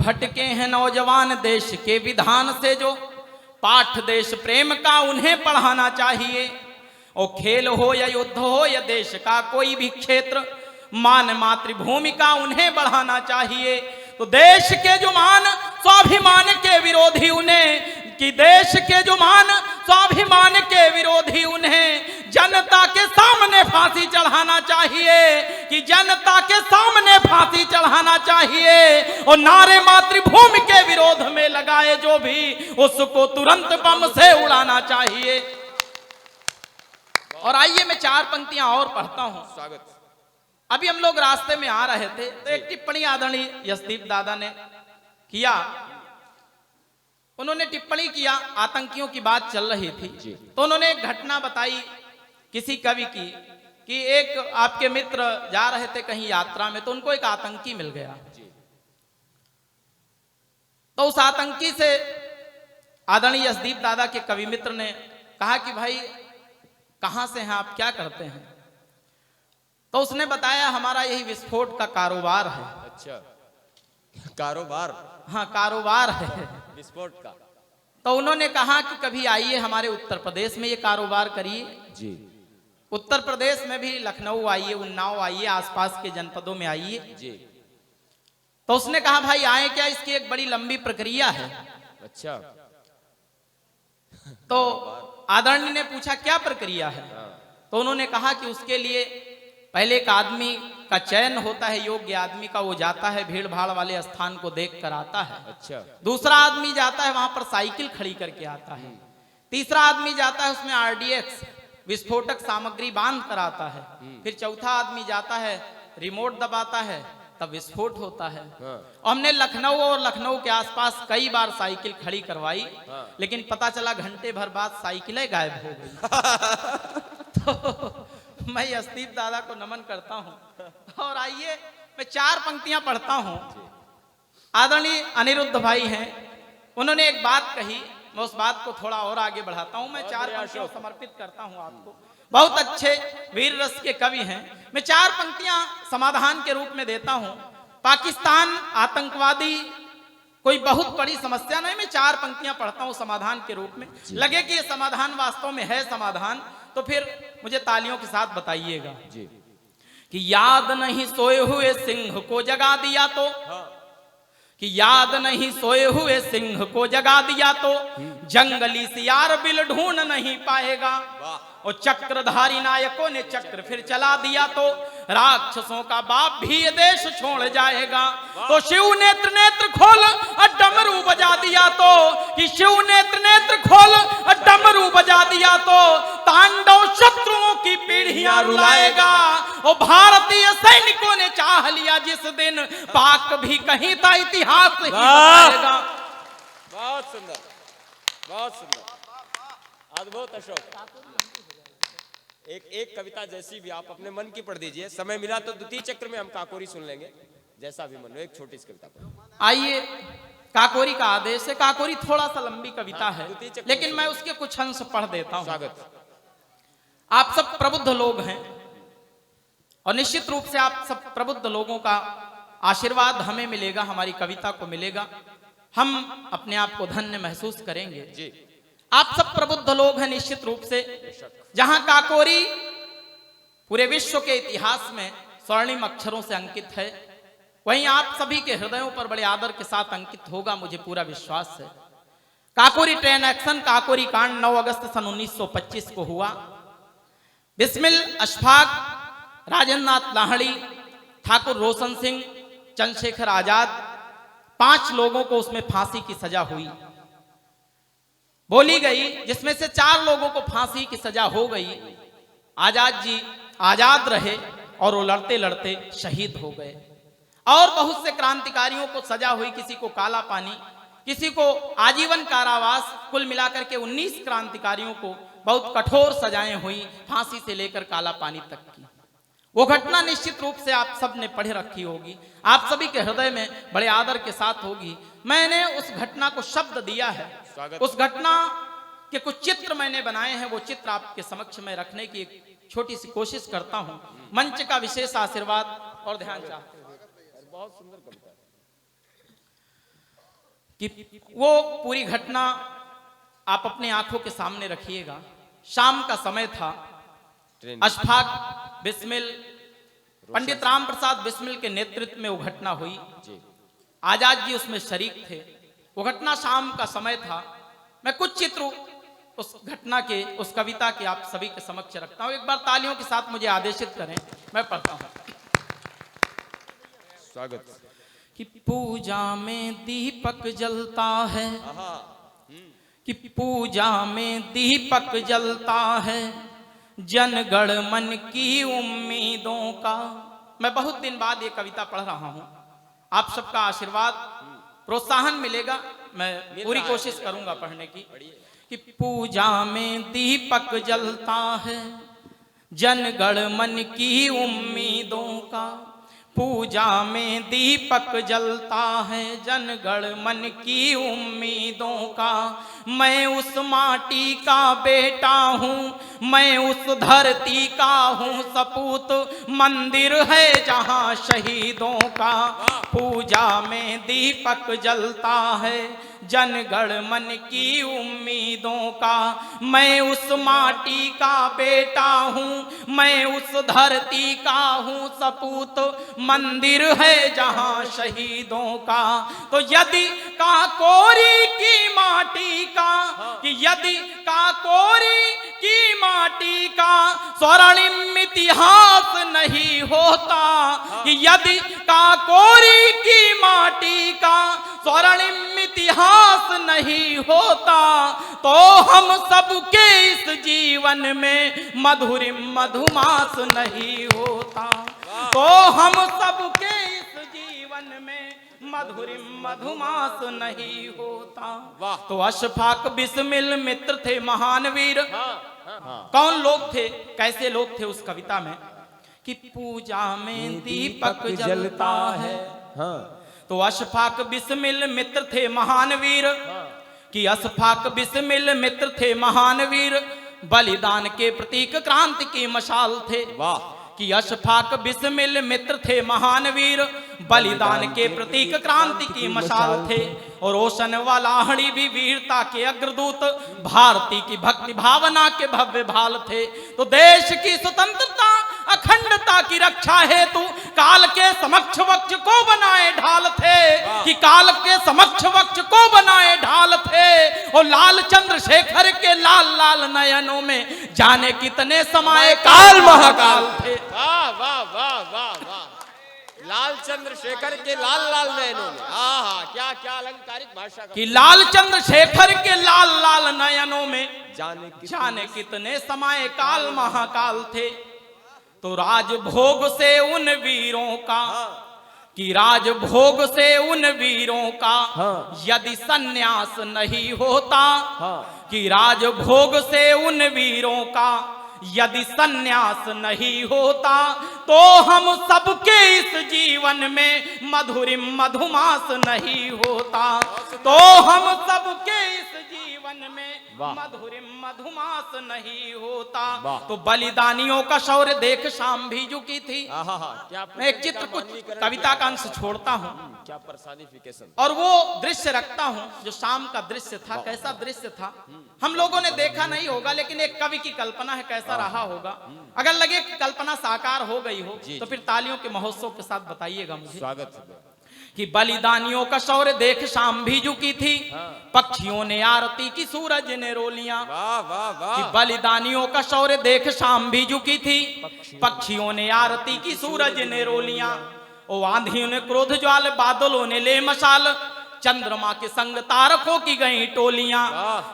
भटके हैं नौजवान देश के विधान से, जो पाठ देश प्रेम का उन्हें पढ़ाना चाहिए। और खेल हो या युद्ध हो या देश का कोई भी क्षेत्र, मान मातृभूमि का उन्हें बढ़ाना चाहिए। तो देश के जो मान स्वाभिमान के विरोधी उन्हें, कि देश के जो मान स्वाभिमान के विरोधी उन्हें जनता के सामने फांसी चढ़ाना चाहिए, कि जनता के सामने फांसी चढ़ाना चाहिए। और नारे मातृभूमि के विरोध में लगाए जो भी, उसको तुरंत बम से उड़ाना चाहिए। और आइए मैं 4 पंक्तियां और पढ़ता हूं। स्वागत। अभी हम लोग रास्ते में आ रहे थे तो एक टिप्पणी आदरणीय यशदीप दादा ने किया। उन्होंने टिप्पणी किया, आतंकियों की बात चल रही थी, तो उन्होंने एक घटना बताई किसी कवि की, कि एक आपके मित्र जा रहे थे कहीं यात्रा में, तो उनको एक आतंकी मिल गया। तो उस आतंकी से आदरणीय यशदीप दादा के कवि मित्र ने कहा कि भाई कहां से हैं आप, क्या करते हैं? तो उसने बताया हमारा यही विस्फोट का कारोबार है। अच्छा, कारोबार? हाँ, कारोबार है विस्फोट का। तो उन्होंने कहा कि कभी आइए हमारे उत्तर प्रदेश में ये कारोबार करिए जी। उत्तर प्रदेश में भी लखनऊ आइए, उन्नाव आइए, आसपास के जनपदों में आइए जी। तो उसने कहा भाई आए क्या, इसकी एक बड़ी लंबी प्रक्रिया है। अच्छा। तो आदरणीय ने पूछा क्या प्रक्रिया है? तो उन्होंने कहा कि उसके लिए पहले एक आदमी का चयन होता है, योग्य आदमी का, वो जाता है भीड़ भाड़ वाले स्थान को देख कर आता है। अच्छा। दूसरा आदमी जाता है वहां पर साइकिल खड़ी करके आता है। तीसरा आदमी जाता है उसमें आरडीएक्स विस्फोटक सामग्री बांध कर आता है। फिर चौथा आदमी जाता है रिमोट दबाता है, तब विस्फोट होता है। और हमने लखनऊ और लखनऊ के आसपास कई बार साइकिल खड़ी करवाई, लेकिन पता चला घंटे भर बाद साइकिलें गायब हो गई। तो मैं यशदीप दादा को नमन करता हूं। और आइए मैं 4 पंक्तियां पढ़ता हूं। आदरणीय अनिरुद्ध भाई हैं, उन्होंने एक बात कही, मैं उस बात को थोड़ा और आगे बढ़ाता हूं। मैं 4 पंक्तियां समर्पित करता हूं आपको। बहुत अच्छे वीर रस के कवि हैं। मैं 4 पंक्तियां समाधान के रूप में देता हूं। पाकिस्तान आतंकवादी कोई बहुत बड़ी समस्या नहीं, मैं 4 पंक्तियां पढ़ता हूं समाधान के रूप में। लगे कि ये समाधान वास्तव में है समाधान, तो फिर मुझे तालियों के साथ बताइएगा जी। कि याद नहीं सोए हुए सिंह को जगा दिया तो, कि याद नहीं सोए हुए सिंह को जगा दिया तो जंगली सियार बिल ढूंढ नहीं पाएगा। और चक्रधारी नायकों ने चक्र फिर चला दिया तो राक्षसों का बाप भी ये देश छोड़ जाएगा। तो शिव नेत्र नेत्र खोल डमरू बजा दिया तो, कि शिव नेत्र नेत्र खोल डमरू बजा दिया तो तांडव शत्रुओं की पीढ़ियां रुलाएगा। और भारतीय सैनिकों ने चाह लिया जिस दिन, पाक भी कहीं था इतिहास ही बताएगा। बहुत सुंदर, बहुत सुंदर, अद्भुत। अशोक, एक कविता जैसी भी आप अपने मन की पढ़ दीजिए। समय मिला तो द्वितीय चक्र में हम काकोरी सुन लेंगे, जैसा भी मन हो। एक छोटी सी कविता पढ़ो। आइए, काकोरी का आदेश है। काकोरी थोड़ा सा लंबी कविता है, लेकिन मैं उसके कुछ अंश पढ़ देता हूं। स्वागत। आप सब प्रबुद्ध लोग हैं और निश्चित रूप से आप सब प्रबुद्ध लोगों का आशीर्वाद हमें मिलेगा, हमारी कविता को मिलेगा, हम अपने आप को धन्य महसूस करेंगे जी। आप सब प्रबुद्ध लोग हैं निश्चित रूप से। जहां काकोरी पूरे विश्व के इतिहास में स्वर्णिम अक्षरों से अंकित है, वहीं आप सभी के हृदयों पर बड़े आदर के साथ अंकित होगा, मुझे पूरा विश्वास है। काकोरी ट्रेन एक्शन, काकोरी कांड 9 अगस्त सन 1925 को हुआ। बिस्मिल अशफाक, राजेंद्र नाथ लाहड़ी, ठाकुर रोशन सिंह, चंद्रशेखर आजाद, 5 लोगों को उसमें फांसी की सजा हुई, बोली गई, जिसमें से 4 लोगों को फांसी की सजा हो गई। आजाद जी आजाद रहे और वो लड़ते लड़ते शहीद हो गए। और बहुत से क्रांतिकारियों को सजा हुई, किसी को काला पानी, किसी को आजीवन कारावास। कुल मिलाकर के 19 क्रांतिकारियों को बहुत कठोर सजाएं हुई, फांसी से लेकर काला पानी तक की। वो घटना निश्चित रूप से आप सब ने पढ़े रखी होगी, आप सभी के हृदय में बड़े आदर के साथ होगी। मैंने उस घटना को शब्द दिया है, उस घटना के कुछ चित्र मैंने बनाए हैं, वो चित्र आपके समक्ष में रखने की एक छोटी सी कोशिश करता हूं। मंच का विशेष आशीर्वाद और ध्यान चाहते हुए। बहुत सुंदर कविता। कि वो पूरी घटना आप अपने आंखों के सामने रखिएगा। शाम का समय था, ट्रेन अशफाक बिस्मिल, पंडित राम प्रसाद बिस्मिल के नेतृत्व में वो घटना हुई। जी आजाद जी उसमें शरीक थे। वो घटना शाम का समय था। मैं कुछ चित्र उस घटना के, उस कविता के आप सभी के समक्ष रखता हूं। एक बार तालियों के साथ मुझे आदेशित करें, मैं पढ़ता हूं। स्वागत। कि पूजा में दीपक जलता है, आहा, कि पूजा में दीपक जलता है, जनगण मन की उम्मीदों का। मैं बहुत दिन बाद ये कविता पढ़ रहा हूं। आप सबका आशीर्वाद, प्रोत्साहन मिलेगा। मैं पूरी कोशिश करूंगा पढ़ने की। कि पूजा में दीपक जलता है, जनगण मन की उम्मीदों का। पूजा में दीपक जलता है, जनगण मन की उम्मीदों का। मैं उस माटी का बेटा हूँ, मैं उस धरती का हूँ सपूत, मंदिर है जहाँ शहीदों का। पूजा में दीपक जलता है, जनगण मन की उम्मीदों का। मैं उस माटी का बेटा हूँ, मैं उस धरती का हूँ सपूत, मंदिर है जहाँ शहीदों का। तो यदि काकोरी की माटी का, कि यदि काकोरी की माटी का स्वर्णिम इतिहास नहीं होता, कि यदि काकोरी की माटी का स्वर्णिम इतिहास नहीं होता, तो हम सबके इस जीवन में मधुरिम मधुमास नहीं होता। तो हम सबके इस जीवन में मधुरिम मधुमास नहीं होता। तो अशफाक बिस्मिल मित्र थे महान वीर। कौन लोग थे, कैसे लोग थे उस कविता में? कि पूजा में दीपक जलता है। तो अशफाक बिस्मिल मित्र थे महान वीर। कि अशफाक बिस्मिल मित्र थे महान वीर, बलिदान के प्रतीक क्रांति की मशाल थे। कि अशफाक बिस्मिल मित्र थे महान वीर, बलिदान के प्रतीक क्रांति की मशाल थे। और रोशन वालाहड़ी भी वीरता के अग्रदूत, भारती की भक्ति भावना के भव्य भाल थे। तो देश की स्वतंत्रता अखंडता की रक्षा हेतु काल के समक्ष वक्ष को बनाए ढाल थे। कि काल के समक्ष वक्ष को बनाए ढाल थे। और लाल चंद्रशेखर के लाल लाल नयनों में जाने कितने समाये काल महाकाल थे। वाह वाह वाह वाह वाह। लाल चंद्रशेखर के लाल लाल नयनों में, आहा, क्या क्या अलंकारिक भाषा का। कि लाल चंद्रशेखर के लाल लाल नयनों में जाने कितने समाये काल महाकाल थे। तो राजभोग से उन वीरों का, कि राजभोग से उन वीरों का यदि सन्यास नहीं होता, कि राजभोग से उन वीरों का यदि सन्यास नहीं होता, तो हम सबके इस जीवन में मधुरिम मधुमास नहीं होता। तो हम सबके इस जीवन में मधुरिम मधुमास नहीं होता। तो बलिदानियों का शौर्य देख शाम भी झुकी थी। मैं एक चित्र कुछ कविता का अंश छोड़ता हूँ, क्या पर्सनिफिकेशन, और वो दृश्य रखता हूँ जो शाम का दृश्य था। कैसा दृश्य था हम लोगों ने देखा नहीं होगा, लेकिन एक कवि की कल्पना है कैसा रहा होगा। अगर लगे कि कल्पना साकार हो गई हो तो फिर तालियों के महोत्सव के साथ बताइएगा मुझे। स्वागत है। कि बलिदानियों का शौर्य देख शाम भी झुकी थी, पक्षियों ने आरती की सूरज ने रोलियां। वाह वाह वाह। कि बलिदानियों का शौर्य देख शाम भी झुकी थी, पक्षियों ने आरती की सूरज ने रोलियां। ओ आंधियों ने क्रोध ज्वाल, बादलों ने ले मशाल, चंद्रमा के संग तारकों की गई टोलियां।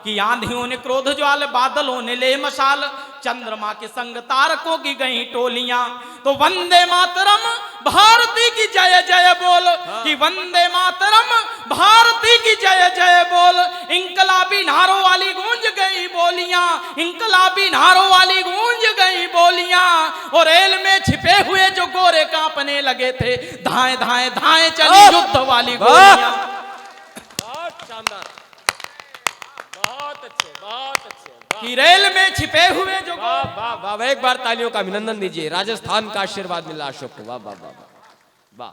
कि आंधियों ने क्रोध ज्वाल, बादलों ने ले मशाल, चंद्रमा के संग तारकों की गई टोलियां। तो वंदे मातरम भारती की जय जय बोल, कि वंदे मातरम भारती की जय जय बोल। इंकलाबी नारों वाली गूंज गई बोलियां, इंकलाबी नारों वाली गूंज गई बोलियां। और रेल में छिपे हुए जो गोरे कांपने लगे थे, धाए धाए धाए चली युद्ध वाली गोलियां। बहुत शानदार, बहुत अच्छे, बहुत अच्छे। कि रेल में छिपे हुए जो वाह वाह वाह। एक बार तालियों का अभिनंदन दीजिए। राजस्थान का आशीर्वाद मिला अशोक को। वाह वाह वाह वाह,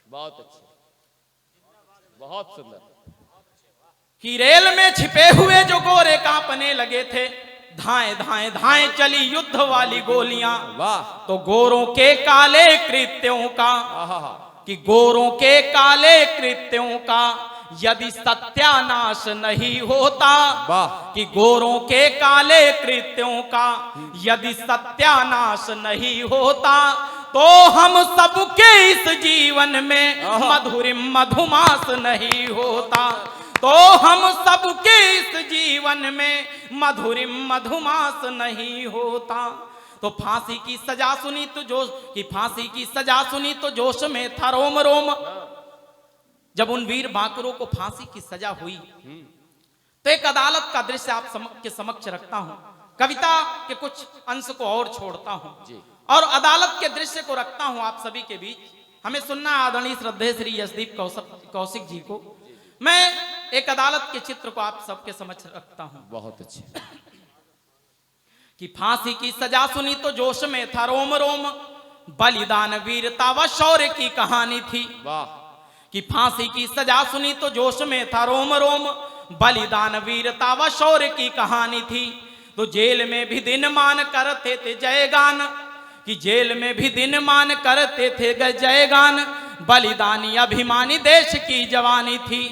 बहुत अच्छे, बहुत सुंदर। कि रेल में छिपे हुए जो गोरे कांपने लगे थे, धाएं धाएं धाएं चली युद्ध वाली गोलियां। वाह। तो गोरों के काले कृत्यों का, आहा, कि गोरों के काले कृत्यों का यदि सत्यानाश नहीं होता, वाह। कि गोरों के काले कृत्यों का यदि सत्यानाश नहीं होता, तो हम सबके इस जीवन में मधुरिम मधुमास नहीं होता। तो हम सबके इस जीवन में मधुरिम मधुमास नहीं होता। तो फांसी की सजा सुनी तो जोश, कि फांसी की सजा सुनी तो जोश में था रोम रोम। जब उन वीर बांकुरों को फांसी की सजा हुई, तो एक अदालत का दृश्य आप के समक्ष रखता हूं। कविता के कुछ अंश को और छोड़ता हूं और अदालत के दृश्य को रखता हूं आप सभी के बीच। हमें सुनना आदरणीय श्रद्धेय श्री यशदीप कौशिक जी को। मैं एक अदालत के चित्र को आप सबके समक्ष रखता हूं। बहुत अच्छे। कि फांसी की सजा सुनी तो जोश में था रोम रोम, बलिदान वीरता व शौर्य की कहानी थी। वाह। कि फांसी की सजा सुनी तो जोश में था रोम रोम, बलिदान वीरता व शौर्य की कहानी थी। तो जेल में भी दिन मान करते थे जयगान, कि जेल में भी दिन मान करते थे जयगान, बलिदानी अभिमानी देश की जवानी थी।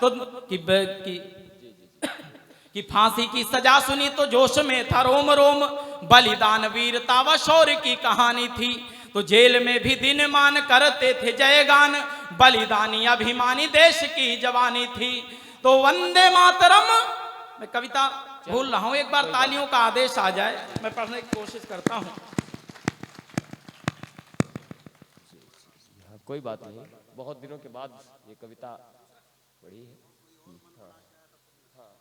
तो कि फांसी की सजा सुनी तो जोश में था रोम रोम, बलिदान वीरता व शौर्य की कहानी थी। तो जेल में भी दिन मान करते थे जयगान, बलिदानी अभिमानी देश की जवानी थी। तो वंदे मातरम। मैं कविता भूल रहा हूं, एक बार तालियों का आदेश आ जाए, मैं पढ़ने की कोशिश करता हूं। कोई बात नहीं, बहुत दिनों के बाद ये कविता पढ़ी है। हाँ, हाँ,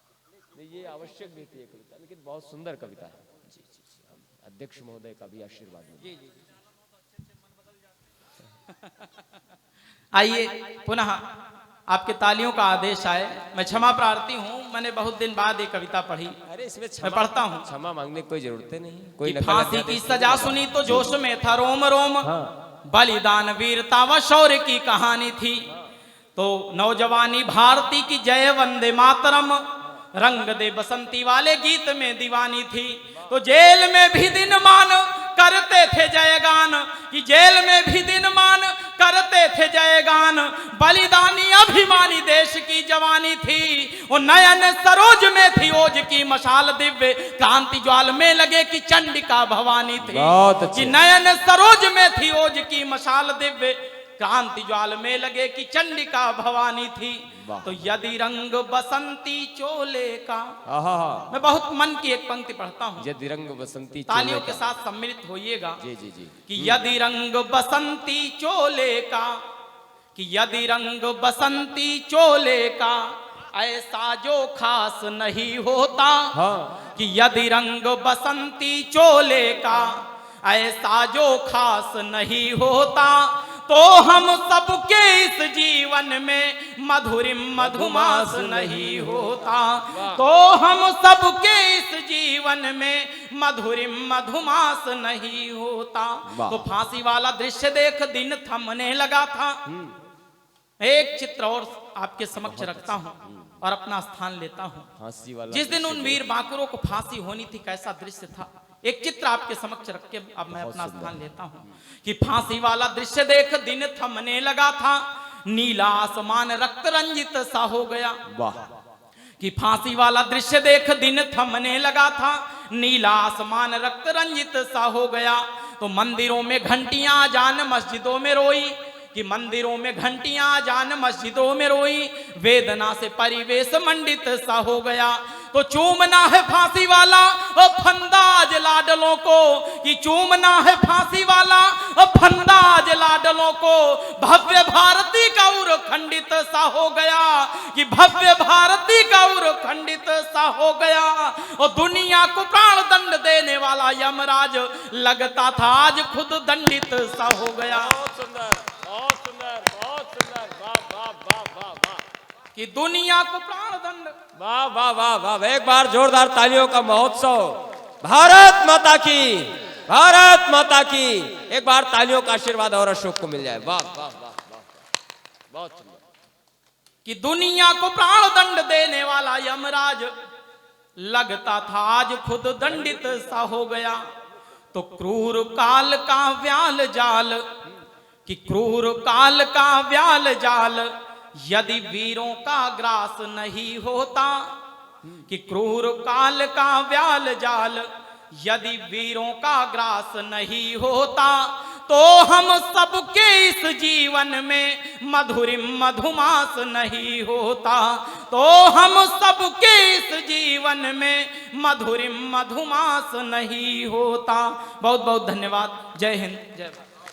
ये आवश्यक भी थी ये कविता, लेकिन बहुत सुंदर कविता है। जी जी जी, हम अध्यक्ष महोदय का भी आशीर्वाद है। जी जी। आइए पुनः आपके तालियों का आदेश आए। मैं क्षमा प्रार्थी हूँ, मैंने बहुत दिन बाद ये कविता पढ़ी। अरे इसमें मैं पढ़ता हूँ। क्षमा मांगने की कोई जरूरत नहीं। कोई फांसी की सजा सुनी तो जोश में था रोम रोम, बलिदान वीरता व शौर्य की कहानी थी। तो नौजवानी भारती की जय वंदे मातरम, रंग दे बसंती वाले गीत में दीवानी थी। तो जेल में भी दिन मान करते थे जयगान, कि जेल में भी दिन मान करते थे जयगान, बलिदानी अभिमानी देश की जवानी थी। वो नयन सरोज में थी ओज की मशाल दिव्य, क्रांति ज्वाल में लगे कि चंडिका भवानी थी। कि नयन सरोज में थी ओज की मशाल दिव्य, क्रांति ज्वाल में लगे कि चंडिका भवानी थी। तो यदि रंग बसंती चोले का, मैं बहुत मन की एक पंक्ति पढ़ता हूँ, यदि रंग बसंती, तालियों के साथ सम्मिलित होइएगा। जी जी जी। कि यदि रंग बसंती चोले का, कि यदि रंग बसंती चोले का ऐसा जो खास नहीं होता। हाँ। कि यदि रंग बसंती चोले का ऐसा जो खास नहीं होता, तो हम सबके इस जीवन में मधुरिम मधुमास नहीं होता। तो हम सबके इस जीवन में मधुरिम मधुमास नहीं होता। तो फांसी वाला दृश्य देख दिन थमने लगा था। एक चित्र और आपके समक्ष रखता हूं और अपना स्थान लेता हूं। फांसी वाला जिस दिन उन वीर बांकुरों को फांसी होनी थी, कैसा दृश्य था, एक चित्र आपके समक्ष रख के अब मैं अपना स्थान लेता हूं। कि फांसी वाला दृश्य देख दिन थमने लगा था, नीला आसमान रक्त रंजित सा हो गया। वाह। कि फांसी वाला दृश्य देख दिन थमने लगा था, नीला आसमान रक्त रंजित सा हो गया। तो मंदिरों में घंटियां जान मस्जिदों में रोई, कि मंदिरों में घंटियां जान मस्जिदों में रोई, वेदना से परिवेश मंडित सा हो गया। तो चूमना है फांसी वाला ओ फंदाज लाडलों को, कि चूमना है फांसी वाला ओ फंदाज लाडलों को। भव्य भारती का उर खंडित सा हो गया, कि भव्य भारती का उर खंडित सा हो गया। और दुनिया को प्राण दंड देने वाला यमराज लगता था आज खुद दंडित सा हो गया। बहुत सुंदर, बहुत सुंदर, बहुत सुंदर। वाह वाह वाह वाह वाह। कि दुनिया को प्राण दंड, वाह वाह वाह वाह। एक बार जोरदार तालियों का महोत्सव। भारत माता की, भारत माता की। एक बार तालियों का आशीर्वाद और अशोक को मिल जाए। वाह वाह वाह वाह, बहुत सुंदर। कि दुनिया को प्राण दंड देने वाला यमराज लगता था आज खुद दंडित सा हो गया। तो क्रूर काल का व्याल जाल, कि क्रूर काल का व्याल जाल यदि वीरों का ग्रास नहीं होता, कि क्रूर काल का व्याल जाल यदि वीरों का ग्रास नहीं होता, तो हम सबके इस जीवन में मधुरिम मधुमास नहीं होता, तो हम सबके इस जीवन में मधुरिम मधुमास नहीं होता। बहुत बहुत धन्यवाद। जय हिंद, जय भारत।